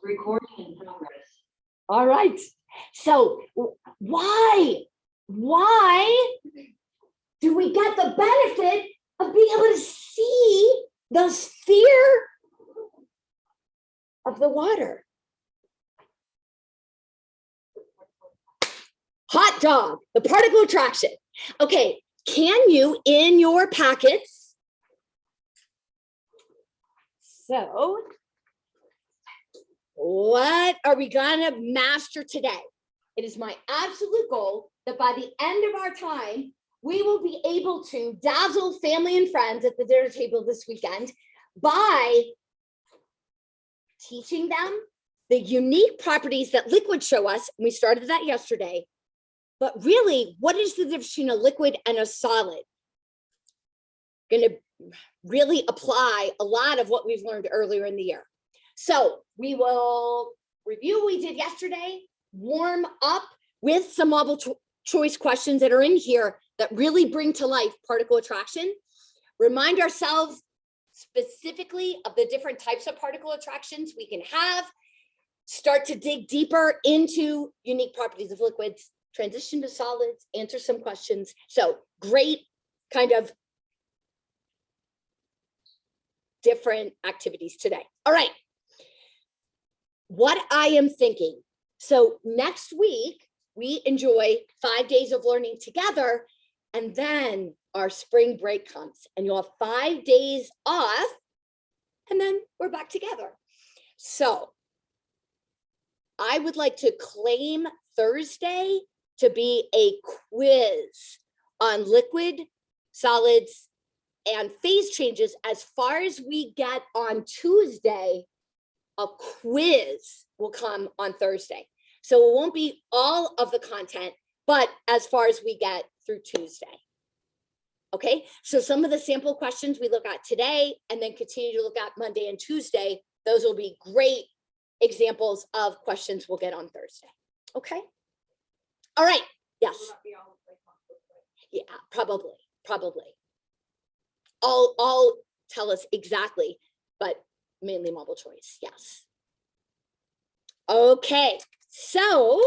Recording in progress. All right. So why do we get the benefit of being able to see the sphere of the water? Hot dog, the particle attraction. Okay, can you in your packets? So what are we gonna master today? It is my absolute goal that by the end of our time, we will be able to dazzle family and friends at the dinner table this weekend by teaching them the unique properties that liquids show us. We started that yesterday, but really, what is the difference between a liquid and a solid? Gonna really apply a lot of what we've learned earlier in the year. So we will review what we did yesterday, warm up with some multiple choice questions that are in here that really bring to life particle attraction. Remind ourselves specifically of the different types of particle attractions we can have. Start to dig deeper into unique properties of liquids, transition to solids, answer some questions. So great kind of different activities today. All right. What I am thinking. So next week, we enjoy 5 days of learning together, and then our spring break comes and you'll have 5 days off, and then we're back together. So I would like to claim Thursday to be a quiz on liquid, solids, and phase changes. As far as we get on Tuesday, a quiz will come on Thursday. So it won't be all of the content, but as far as we get through Tuesday. Okay, so some of the sample questions we look at today and then continue to look at Monday and Tuesday, those will be great examples of questions we'll get on Thursday. Okay. All right. Yes. Yeah, probably. I'll tell us exactly, but mainly multiple choice. Yes. Okay. So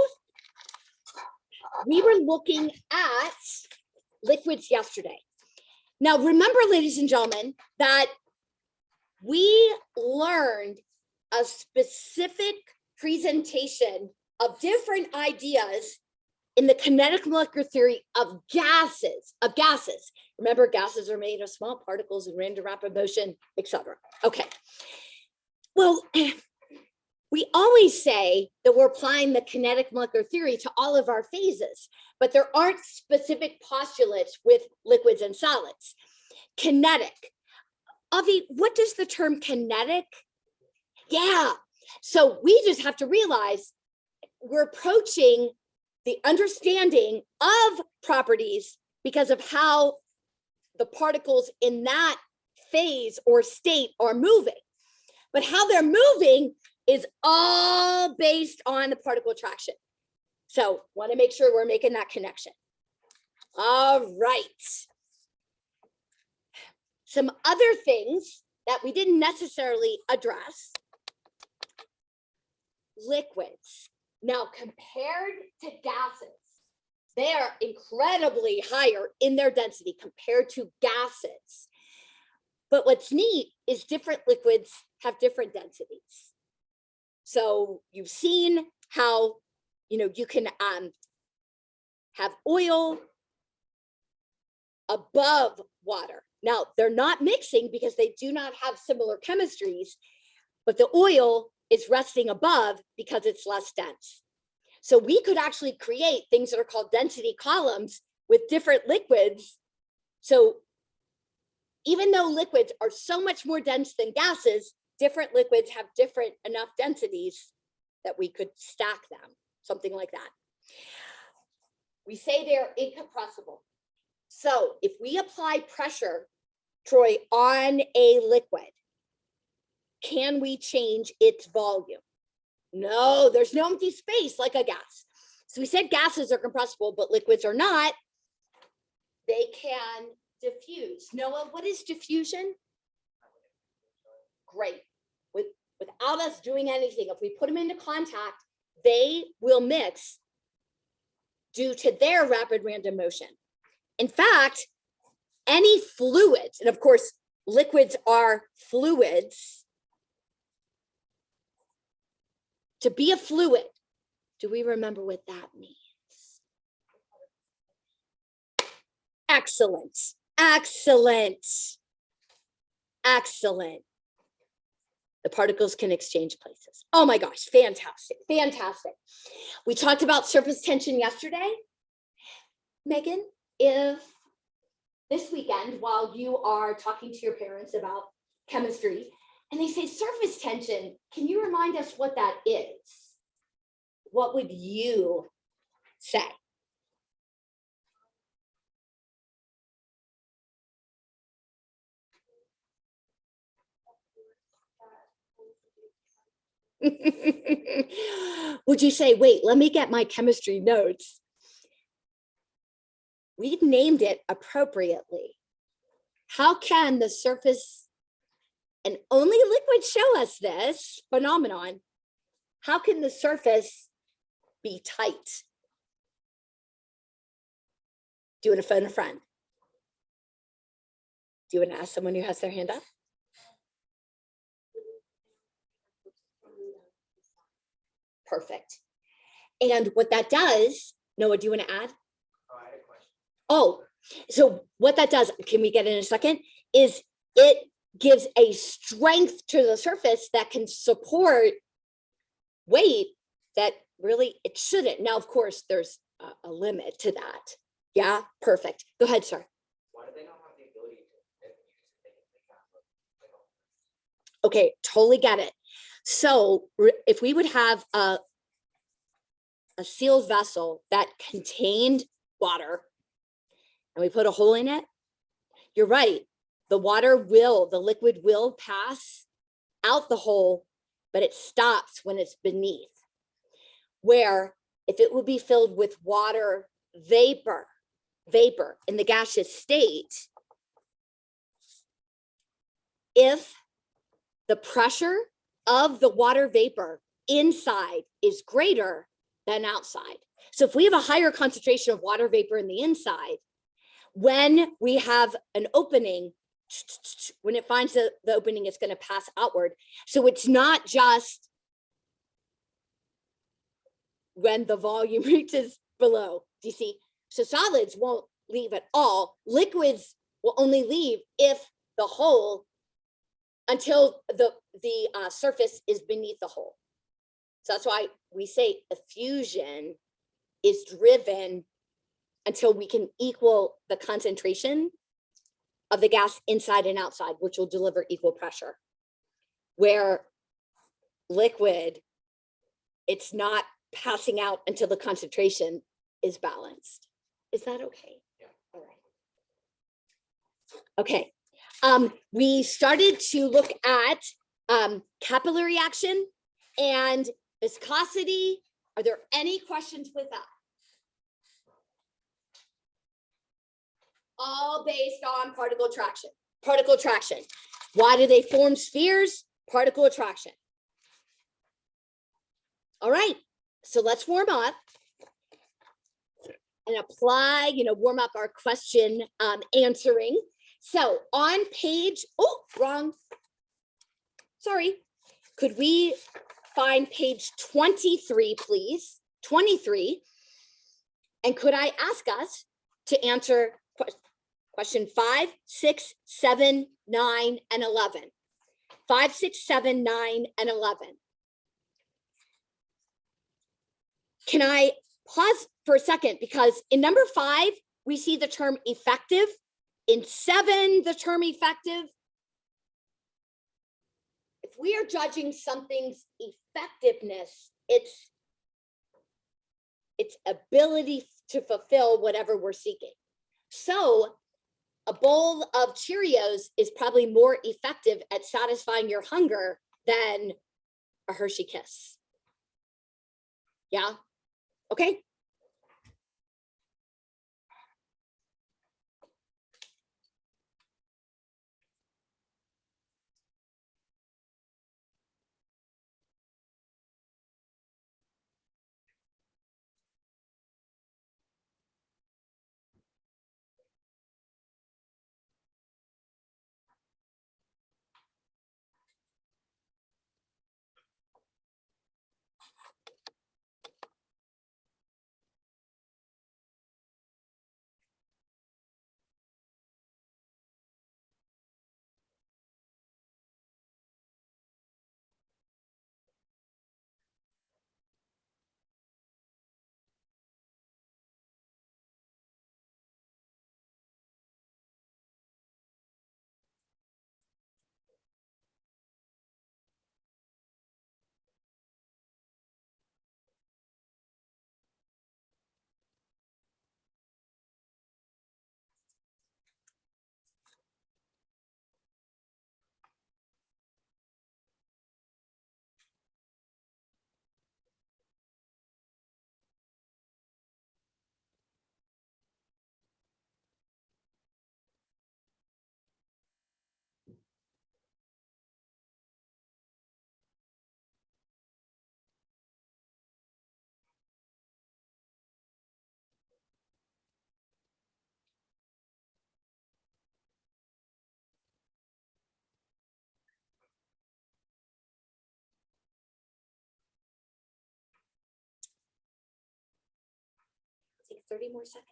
we were looking at liquids yesterday. Now, remember, ladies and gentlemen, that we learned a specific presentation of different ideas in the kinetic molecular theory of gases. Remember, gases are made of small particles in random rapid motion, etc. Okay. Well, we always say that we're applying the kinetic molecular theory to all of our phases, but there aren't specific postulates with liquids and solids. Kinetic. Avi, what does the term kinetic? Yeah. So we just have to realize we're approaching the understanding of properties because of how the particles in that phase or state are moving. But how they're moving is all based on the particle attraction. So want to make sure we're making that connection. All right. Some other things that we didn't necessarily address. Liquids. Now, compared to gases, they are incredibly higher in their density compared to gases. But what's neat is different liquids have different densities. So you've seen how, you can have oil above water. Now, they're not mixing because they do not have similar chemistries, but the oil is resting above because it's less dense. So we could actually create things that are called density columns with different liquids. So even though liquids are so much more dense than gases, different liquids have different enough densities that we could stack them, something like that. We say they're incompressible. So if we apply pressure, Troy, on a liquid, can we change its volume? No, there's no empty space like a gas. So we said gases are compressible, but liquids are not. They can diffuse. Noah, what is diffusion? Great. without us doing anything. If we put them into contact, they will mix due to their rapid random motion. In fact, any fluids, and of course, liquids are fluids. To be a fluid, do we remember what that means? Excellent, excellent, excellent. The particles can exchange places. Oh my gosh, fantastic, fantastic. We talked about surface tension yesterday. Megan, if this weekend, while you are talking to your parents about chemistry, and they say surface tension, can you remind us what that is? What would you say? Would you say, wait, let me get my chemistry notes? We've named it appropriately. How can the surface, and only liquids show us this phenomenon, how can the surface be tight? Do you want to phone a friend? Do you want to ask someone who has their hand up? Perfect. And what that does, Noah, do you want to add? Oh, I had a question. Oh, so what that does, can we get in a second, is it gives a strength to the surface that can support weight that really it shouldn't. Now, of course, there's a limit to that. Yeah, perfect. Go ahead, sir. Why do they not have the ability to use it? Okay, totally get it. So if we would have a sealed vessel that contained water and we put a hole in it, you're right. The liquid will pass out the hole, but it stops when it's beneath. Where if it would be filled with water vapor in the gaseous state, if the pressure of the water vapor inside is greater than outside. So if we have a higher concentration of water vapor in the inside, when we have an opening, when it finds the opening, it's going to pass outward. So it's not just when the volume reaches below. Do you see? So solids won't leave at all. Liquids will only leave if the hole, until the surface is beneath the hole. So that's why we say effusion is driven until we can equal the concentration of the gas inside and outside, which will deliver equal pressure. Where liquid, it's not passing out until the concentration is balanced. Is that okay? Yeah. All right. Okay. We started to look at capillary action and viscosity. Are there any questions with that? All based on particle attraction. Particle attraction. Why do they form spheres? Particle attraction. All right, so let's warm up and apply, warm up our question answering. So on page, wrong. Sorry. Could we find page 23, please? 23. And could I ask us to answer question 5, 6, 7, 9, and 11? 5, 6, 7, 9, and 11. Can I pause for a second? Because in number 5, we see the term effective. In 7, the term effective. If we are judging something's effectiveness, its ability to fulfill whatever we're seeking. So a bowl of Cheerios is probably more effective at satisfying your hunger than a Hershey Kiss. Yeah? Okay. 30 more seconds.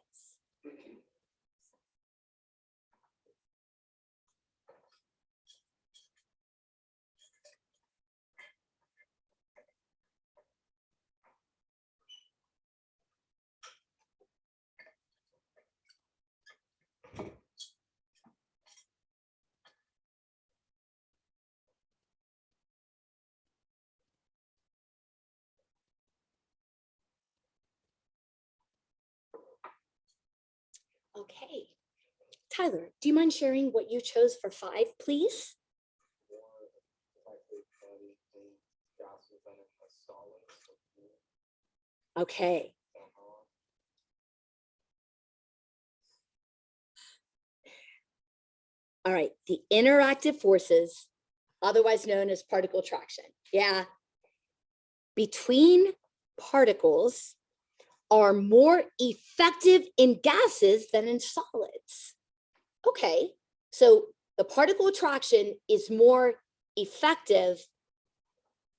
Okay. Tyler, do you mind sharing what you chose for 5, please? Okay. All right, the interactive forces, otherwise known as particle attraction. Yeah. Between particles are more effective in gases than in solids. Okay, so the particle attraction is more effective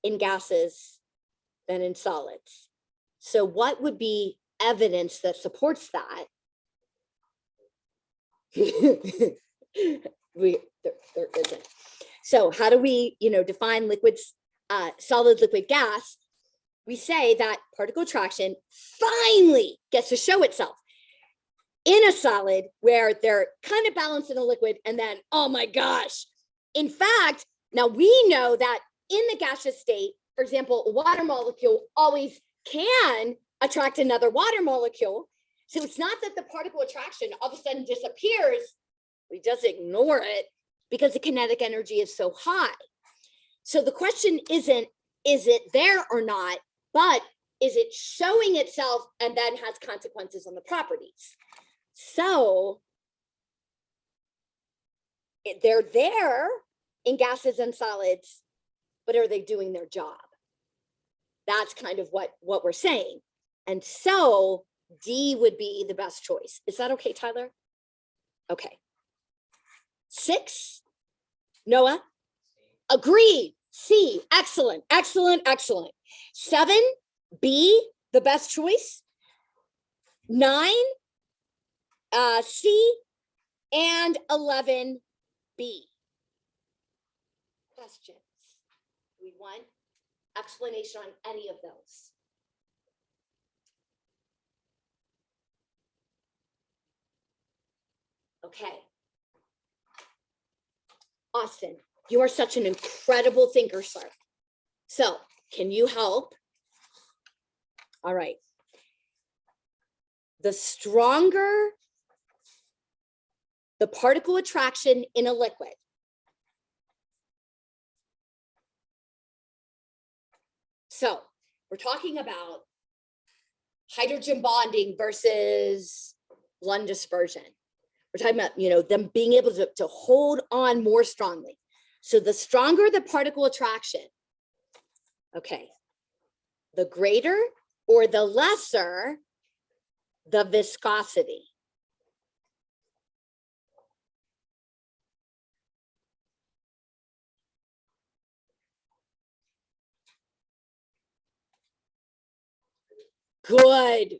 in gases than in solids. So what would be evidence that supports that? There isn't. So how do we, define liquids, solid, liquid, gas? We say that particle attraction finally gets to show itself in a solid where they're kind of balanced in a liquid, and then, oh my gosh. In fact, now we know that in the gaseous state, for example, a water molecule always can attract another water molecule. So it's not that the particle attraction all of a sudden disappears. We just ignore it because the kinetic energy is so high. So the question isn't, is it there or not, but is it showing itself and then has consequences on the properties? So they're there in gases and solids, but are they doing their job? That's kind of what we're saying. And so D would be the best choice. Is that okay, Tyler? Okay. 6, Noah? Agreed. C, excellent, excellent, excellent. 7, B, the best choice. 9, C, and 11, B. Questions? Do we want explanation on any of those? Okay. Austin, you are such an incredible thinker, sir. So, can you help? All right. The stronger the particle attraction in a liquid, so we're talking about hydrogen bonding versus Lund dispersion. We're talking about, them being able to hold on more strongly. So the stronger the particle attraction, okay, the greater or the lesser the viscosity. Good.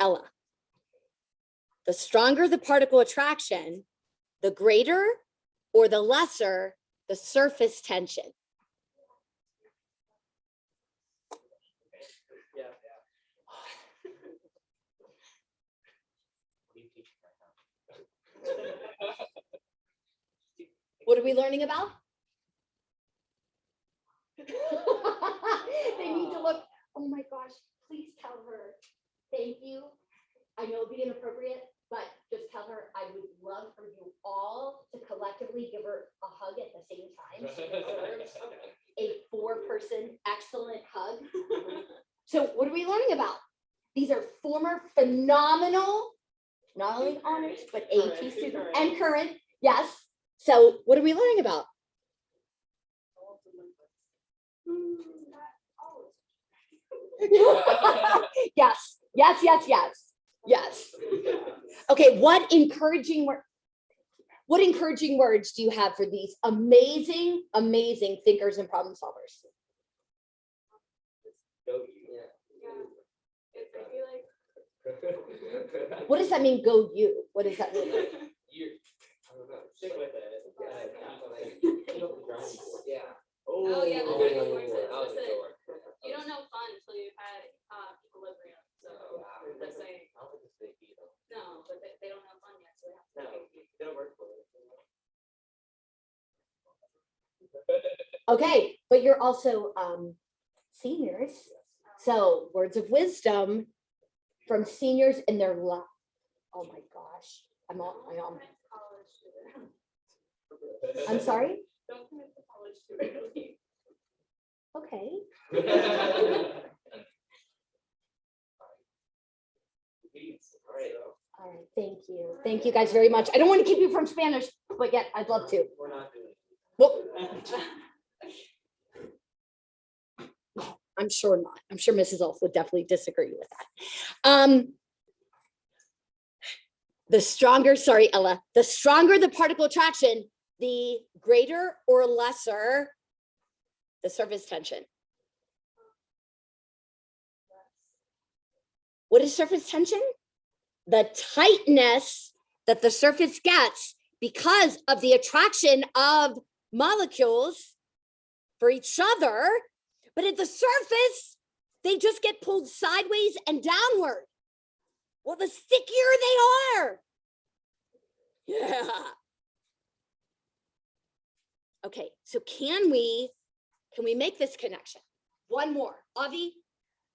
Ella, the stronger the particle attraction, the greater or the lesser the surface tension. Yeah. What are we learning about? They need to look. Oh my gosh, please tell her. Thank you. I know it'd be inappropriate, but just tell her I would love for you all to collectively give her a hug at the same time. She deserves a 4-person excellent hug. So what are we learning about? These are former phenomenal, not only honors, but AP students and current. Yes. So what are we learning about? Yes, yes, yes, yes, yes. Okay, what encouraging words do you have for these amazing, amazing thinkers and problem solvers? What does that mean, go you? What does that mean? You, I don't know, stick with it. Yeah. Oh, yeah, the door. Out the door. You don't know fun until you've had equilibrium. So the saying. I don't think it's big either. No, but they don't have fun yet, so they have to. No, it'll work for it. Okay, but you're also seniors. So words of wisdom from seniors in their love. Oh my gosh. I'm sorry. Don't commit to college too early. Okay. All right, thank you. Thank you guys very much. I don't want to keep you from Spanish, but yet I'd love to. We're not doing it. Well, I'm sure not. I'm sure Mrs. Ulf would definitely disagree with that. The stronger, sorry, Ella, the stronger the particle attraction, the greater or lesser the surface tension. What is surface tension? The tightness that the surface gets because of the attraction of molecules for each other. But at the surface, they just get pulled sideways and downward. Well, the stickier they are. Yeah. Okay, so can we make this connection? One more. Avi,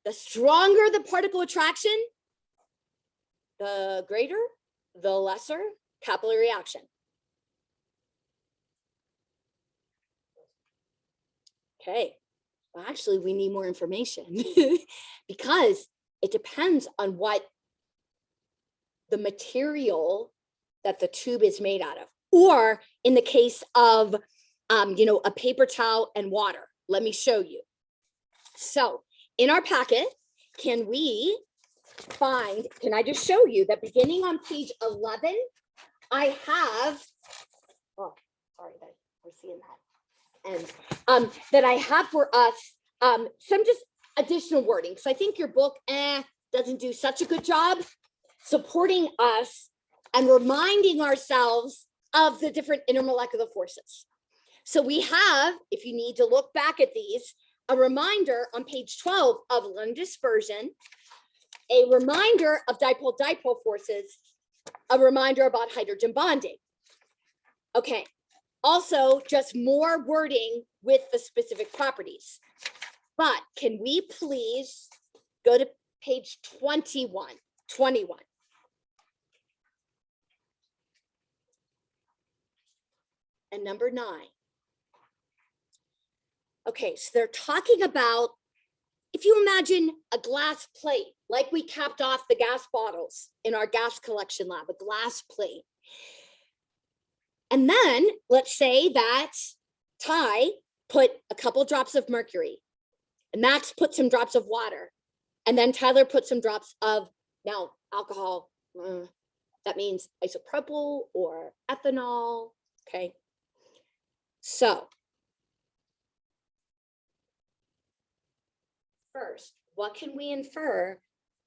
the stronger the particle attraction, the greater, the lesser capillary reaction. Okay, well, actually, we need more information because it depends on what the material that the tube is made out of, or in the case of, a paper towel and water. Let me show you. So in our packet, can I just show you that beginning on page 11, I have, oh, sorry that we're seeing that. And that I have for us some just additional wording. So I think your book doesn't do such a good job supporting us and reminding ourselves of the different intermolecular forces. So we have, if you need to look back at these, a reminder on page 12 of Lund dispersion, a reminder of dipole-dipole forces, a reminder about hydrogen bonding. Okay, also just more wording with the specific properties. But can we please go to page 21? And number 9. Okay, so they're talking about, if you imagine a glass plate, like we capped off the gas bottles in our gas collection lab, a glass plate. And then let's say that Ty put a couple drops of mercury, and Max put some drops of water, and then Tyler put some drops of, now alcohol, that means isopropyl or ethanol, okay? So first, what can we infer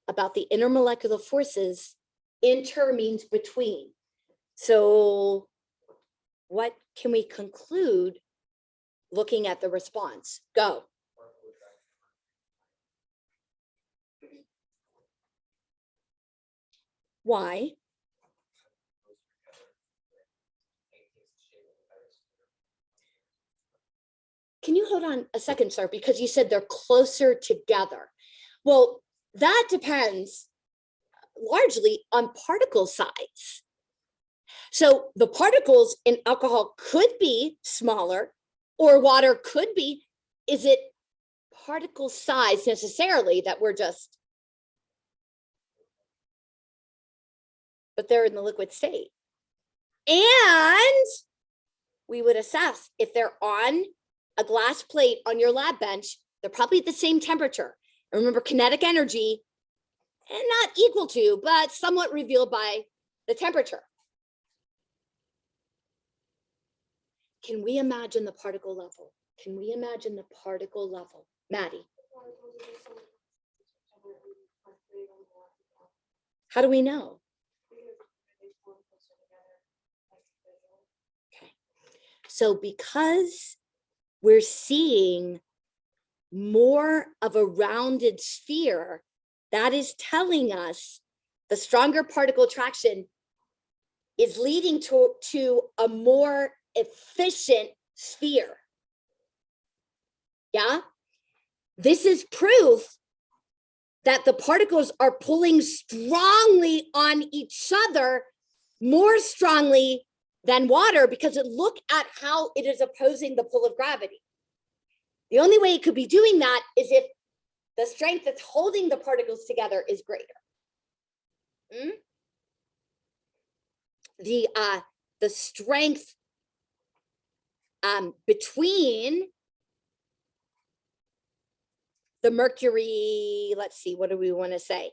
about the intermolecular forces? Inter means between. So what can we conclude looking at the response? Go. Why? Can you hold on a second, sir? Because you said they're closer together. Well, that depends largely on particle size. So the particles in alcohol could be smaller, or water could be. Is it particle size necessarily that we're just, but they're in the liquid state. And we would assess if they're on a glass plate on your lab bench, they're probably at the same temperature. And remember, kinetic energy, and not equal to, but somewhat revealed by the temperature. Can we imagine the particle level? Can we imagine the particle level? Maddie. How do we know? Okay. So because we're seeing more of a rounded sphere, that is telling us the stronger particle attraction is leading to a more efficient sphere. Yeah? This is proof that the particles are pulling strongly on each other, more strongly than water, because look at how it is opposing the pull of gravity. The only way it could be doing that is if the strength that's holding the particles together is greater. The strength between the mercury, let's see, what do we want to say?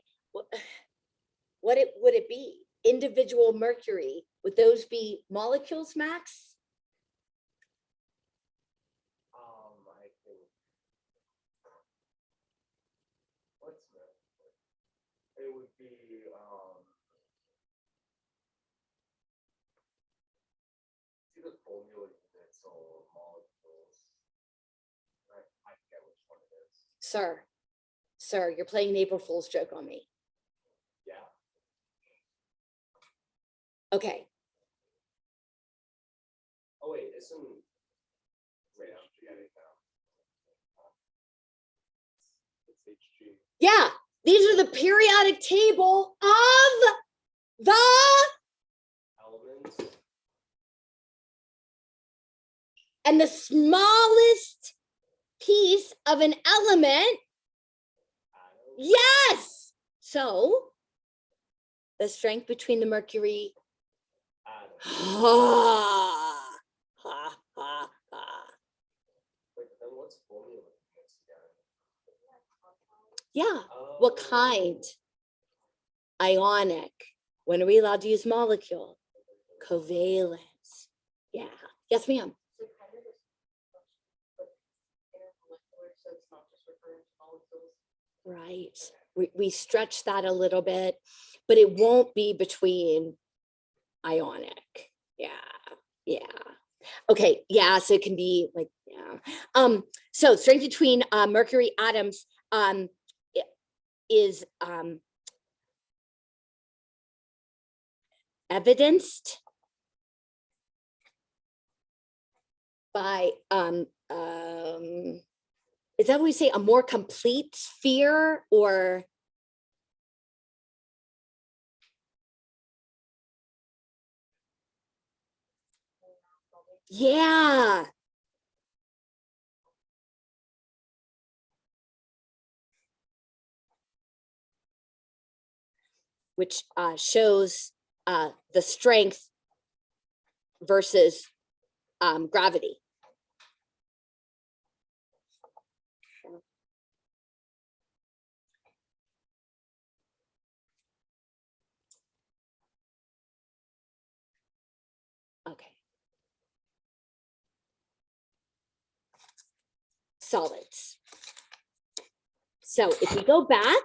Would it be? Individual mercury, would those be molecules, Max? I think. What's that? It would be see the formula units or molecules. I forget which one it is. Sir, you're playing an April Fool's joke on me. Yeah. Okay. Oh wait, isn't wait, I'm forgetting now. It's Hg. Yeah, these are the periodic table of the Elements. and the smallest piece of an element. Atoms. Yes. So the strength between the mercury. Atoms. Ha, ha, ha, ha. Wait, then what's formula units again? Yeah. Oh. What kind? Ionic. When are we allowed to use molecule? Covalence. Yeah. Yes, ma'am. So kind of this function, but intermolecular, so it's not just referring to molecules. Right. We stretch that a little bit, but it won't be between ionic. Yeah. Yeah. Okay. Yeah. So it can be like, yeah. So strength between mercury atoms is evidenced by is that what we say, a more complete sphere, or yeah. Which shows the strength versus gravity. Okay. Solids. So if we go back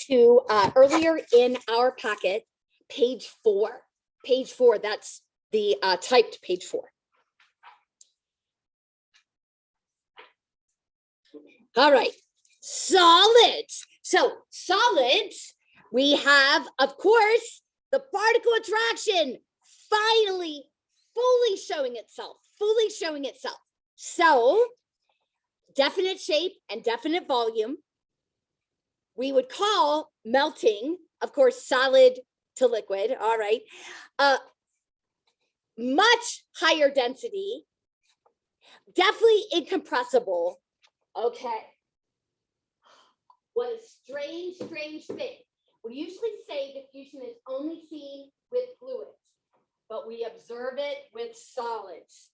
to earlier in our packet, page 4, that's the typed page 4. All right, solids. So solids, we have, of course, the particle attraction finally fully showing itself. So definite shape and definite volume. We would call melting, of course, solid to liquid. All right. Much higher density, definitely incompressible. Okay. What a strange thing. We usually say diffusion is only seen with fluids, but we observe it with solids.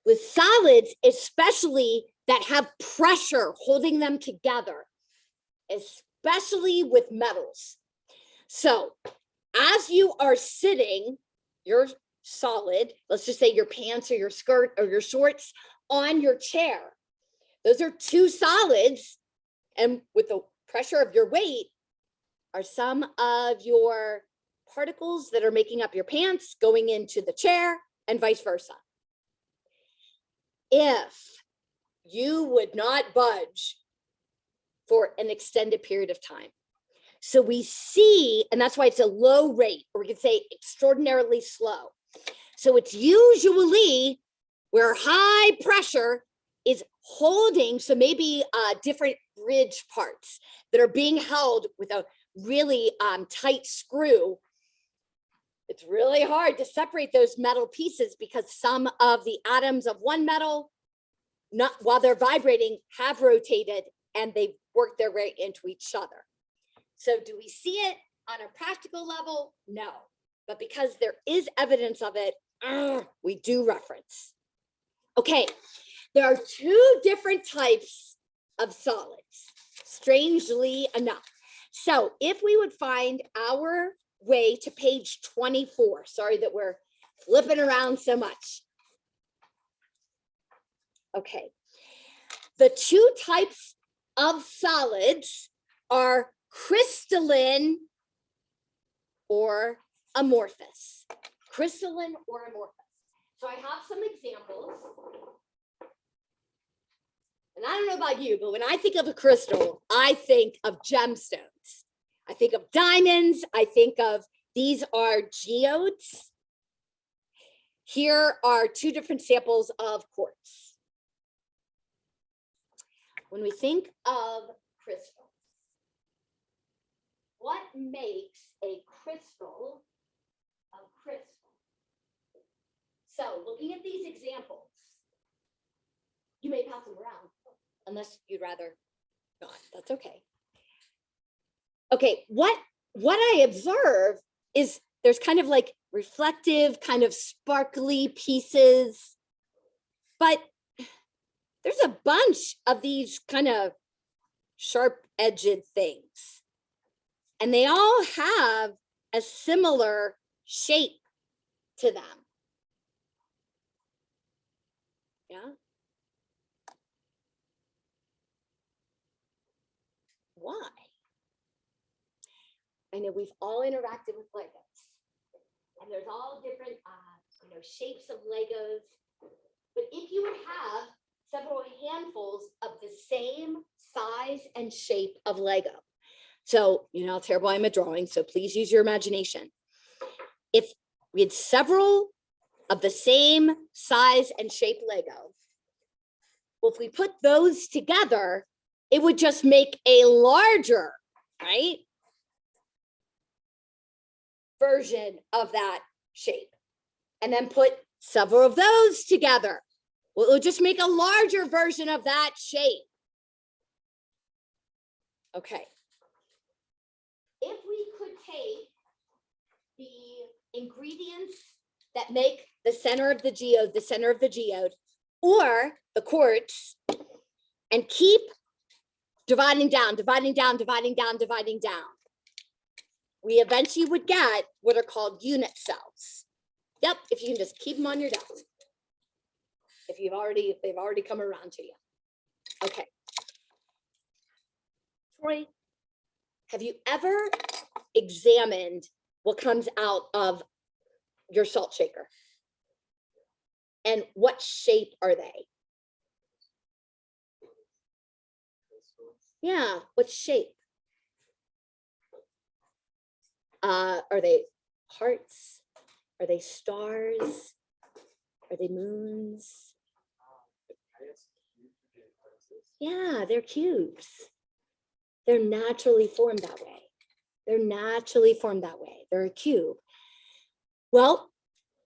With solids, especially that have pressure holding them together, especially with metals. So as you are sitting, your solid, let's just say your pants or your skirt or your shorts on your chair, those are two solids, and with the pressure of your weight are some of your particles that are making up your pants going into the chair and vice versa. If you would not budge for an extended period of time. So we see, and that's why it's a low rate, or we could say extraordinarily slow. So it's usually where high pressure is holding, so maybe different bridge parts that are being held with a really tight screw. It's really hard to separate those metal pieces because some of the atoms of one metal, not while they're vibrating, have rotated and they've worked their way into each other. So do we see it on a practical level? No, but because there is evidence of it, we do reference. Okay, there are two different types of solids, strangely enough. So if we would find our way to page 24, sorry that we're flipping around so much. Okay, the two types of solids are crystalline or amorphous. Crystalline or amorphous. So I have some examples. And I don't know about you, but when I think of a crystal, I think of gemstones. I think of diamonds. I think of, these are geodes. Here are two different samples of quartz. When we think of crystals, what makes a crystal a crystal? So looking at these examples, you may pass them around unless you'd rather not. That's okay. Okay, what I observe is there's kind of like reflective, kind of sparkly pieces, but there's a bunch of these kind of sharp-edged things. And they all have a similar shape to them. Yeah. Why? I know we've all interacted with Legos, and there's all different, shapes of Legos. But if you would have several handfuls of the same size and shape of Lego, so you know how terrible I am at drawing, so please use your imagination. If we had several of the same size and shape Lego, well, if we put those together, it would just make a larger, right, version of that shape. And then put several of those together. Well, it would just make a larger version of that shape. Okay. If we could take the ingredients that make the center of the geode, or the quartz, and keep dividing down, we eventually would get what are called unit cells. Yep, if you can just keep them on your desk. If they've already come around to you. Okay. Troy, have you ever examined what comes out of your salt shaker? And what shape are they? Yeah, what shape? Are they hearts? Are they stars? Are they moons? Yeah, they're cubes. They're naturally formed that way. They're a cube. Well,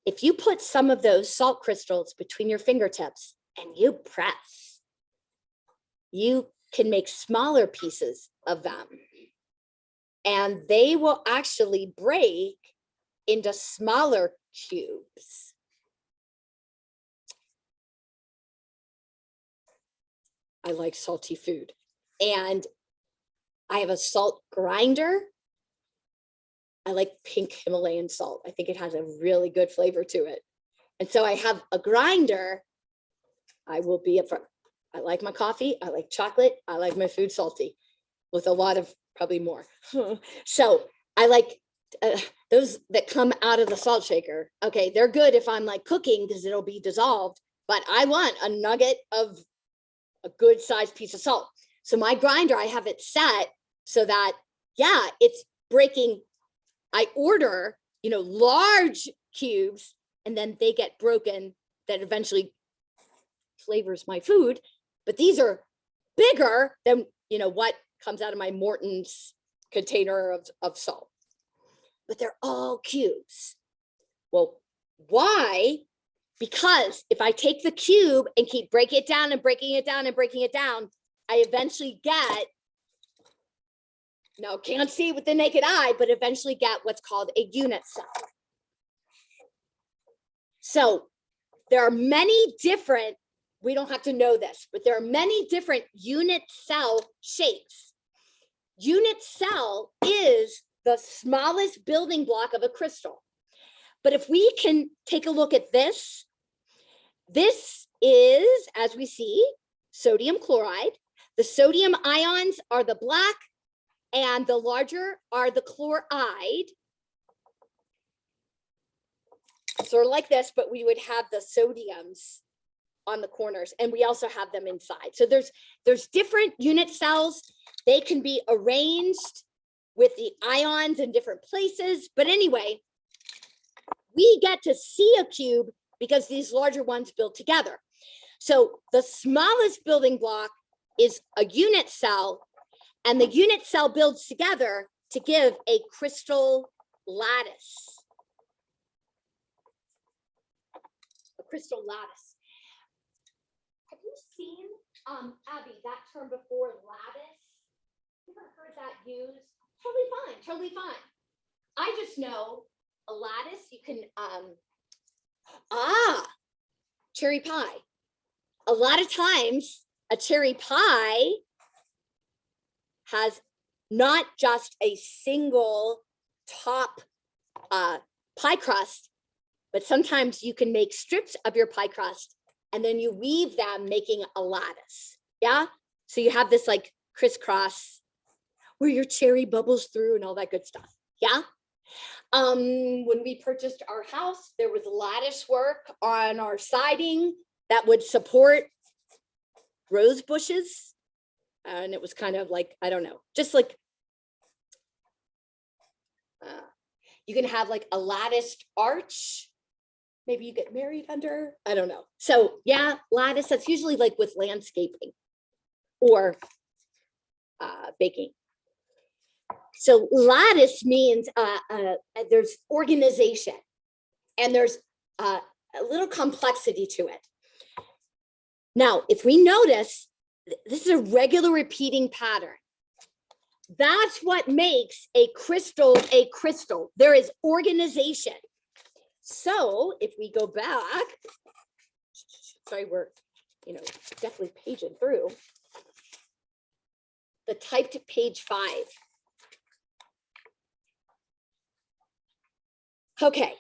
if you put some of those salt crystals between your fingertips and you press, you can make smaller pieces of them. And they will actually break into smaller cubes. I like salty food. And I have a salt grinder. I like pink Himalayan salt. I think it has a really good flavor to it. And so I have a grinder. I will be upfront. I like my coffee. I like chocolate. I like my food salty with a lot of probably more. So I like those that come out of the salt shaker. Okay, they're good if I'm like cooking because it'll be dissolved, but I want a nugget of a good sized piece of salt. So my grinder, I have it set so that, yeah, it's breaking. I order, large cubes, and then they get broken. That eventually flavors my food. But these are bigger than, what comes out of my Morton's container of salt. But they're all cubes. Well, why? Because if I take the cube and keep breaking it down and breaking it down and breaking it down, I eventually get, now can't see with the naked eye, but eventually get what's called a unit cell. So there are many different, we don't have to know this, but there are many different unit cell shapes. Unit cell is the smallest building block of a crystal. But if we can take a look at this, this is, as we see, sodium chloride. The sodium ions are the black, and the larger are the chloride. Sort of like this, but we would have the sodiums on the corners, and we also have them inside. So there's different unit cells. They can be arranged with the ions in different places. But anyway, we get to see a cube because these larger ones build together. So the smallest building block is a unit cell, and the unit cell builds together to give a crystal lattice. A crystal lattice. Have you seen, Abby, that term before, lattice? You ever heard that used? Totally fine, totally fine. I just know a lattice, you can, cherry pie. A lot of times, a cherry pie has not just a single top pie crust, but sometimes you can make strips of your pie crust and then you weave them, making a lattice. Yeah. So you have this like crisscross where your cherry bubbles through and all that good stuff. Yeah. When we purchased our house, there was lattice work on our siding that would support rose bushes. And it was kind of like, I don't know, just like, you can have like a latticed arch. Maybe you get married under, I don't know. So yeah, lattice, that's usually like with landscaping or baking. So lattice means there's organization and there's a little complexity to it. Now, if we notice, this is a regular repeating pattern. That's what makes a crystal a crystal. There is organization. So if we go back, sorry, we're, definitely paging through the typed page 5. Okay.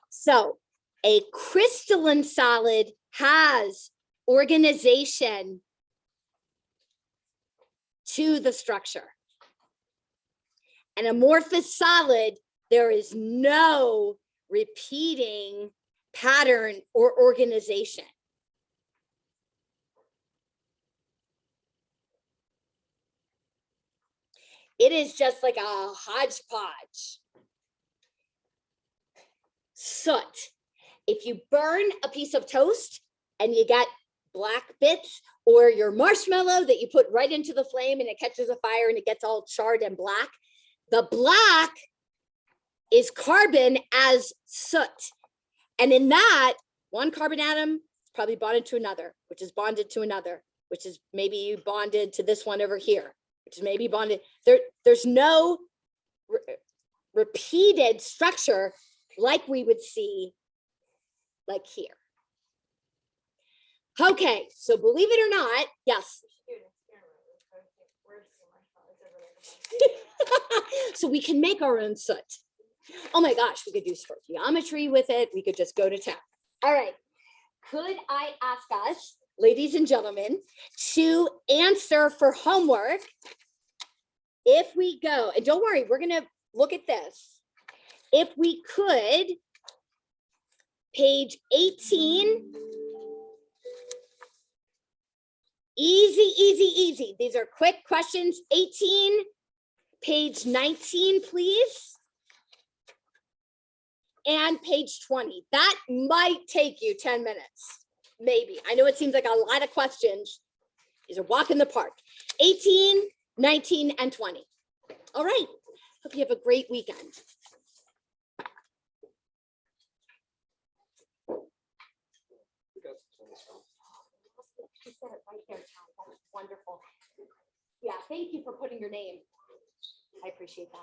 So a crystalline solid has organization to the structure. An amorphous solid, there is no repeating pattern or organization. It is just like a hodgepodge. Soot. If you burn a piece of toast and you got black bits, or your marshmallow that you put right into the flame and it catches a fire and it gets all charred and black, the black is carbon as soot. And in that, one carbon atom is probably bonded to another, which is bonded to another, which is maybe bonded to this one over here, which is maybe bonded. There's no repeated structure like we would see like here. Okay, so believe it or not, yes. So we can make our own soot. Oh my gosh, we could do stoichiometry with it. We could just go to town. All right. Could I ask us, ladies and gentlemen, to answer for homework if we go, and don't worry, we're gonna look at this. If we could, page 18. Easy, easy, easy. These are quick questions. 18, page 19, please. And page 20. That might take you 10 minutes, maybe. I know it seems like a lot of questions. These are walk in the park. 18, 19, and 20. All right. Hope you have a great weekend. She said it right there, Tom. That's wonderful. Yeah, thank you for putting your name. I appreciate that.